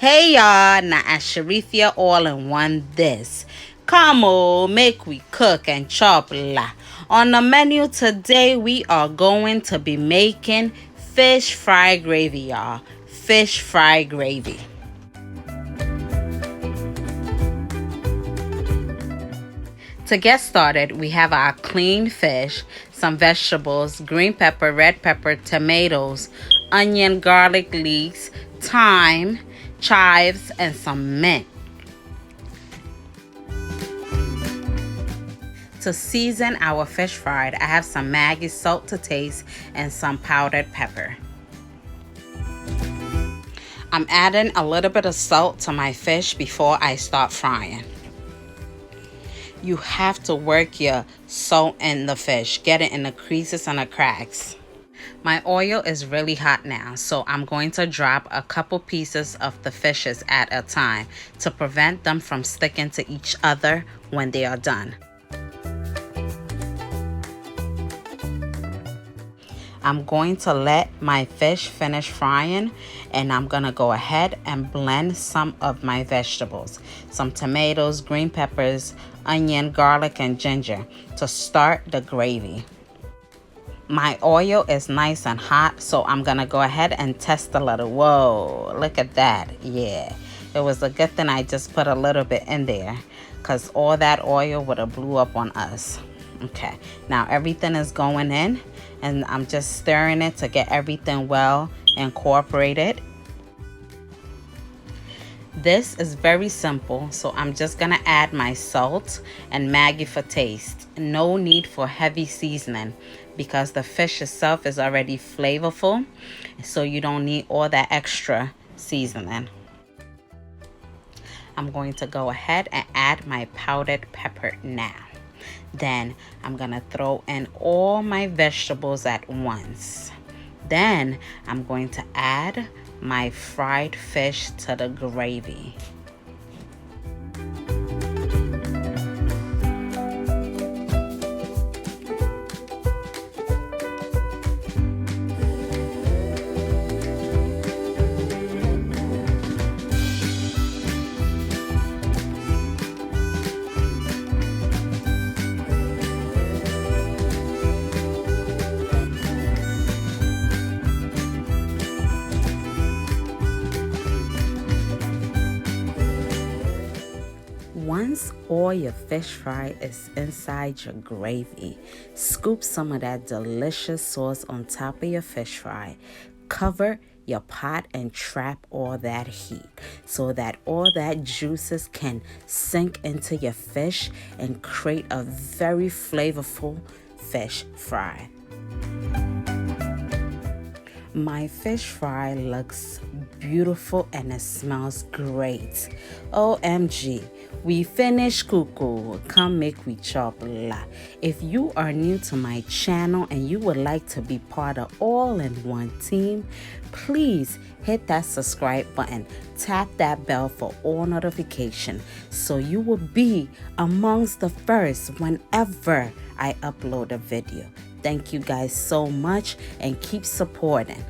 Hey y'all, now Ashirifia.allinone this. Come on, make we cook and chop la. On the menu today, we are going to be making fish fry gravy, y'all. Fish fry gravy. To get started, we have our clean fish, some vegetables, green pepper, red pepper, tomatoes, onion, garlic, leeks, thyme, chives, and some mint. To season our fish fried, I have some Maggie salt to taste and some powdered pepper. I'm adding a little bit of salt to my fish before I start frying. You have to work your salt in the fish. Get it in the creases and the cracks. My oil is really hot now, so I'm going to drop a couple pieces of the fishes at a time to prevent them from sticking to each other when they are done. I'm going to let my fish finish frying, and I'm gonna go ahead and blend some of my vegetables, some tomatoes, green peppers, onion, garlic, and ginger to start the gravy. My oil is nice and hot, so I'm gonna go ahead and test a little. Whoa, look at that. Yeah, it was a good thing I just put a little bit in there, because all that oil would have blew up on us. Okay, now everything is going in, and I'm just stirring it to get everything well incorporated. This is very simple, so I'm just gonna add my salt and Maggie for taste. No need for heavy seasoning because the fish itself is already flavorful, so you don't need all that extra seasoning. I'm going to go ahead and add my powdered pepper now. Then I'm gonna throw in all my vegetables at once. Then I'm going to add my fried fish to the gravy. Once all your fish fry is inside your gravy, scoop some of that delicious sauce on top of your fish fry. Cover your pot and trap all that heat so that all that juices can sink into your fish and create a very flavorful fish fry. My fish fry looks beautiful and it smells great. OMG, we finished cuckoo. Come make we chop la. If you are new to my channel and you would like to be part of All-in-One team, please hit that subscribe button. Tap that bell for all notifications so you will be amongst the first whenever I upload a video. Thank you guys so much and keep supporting.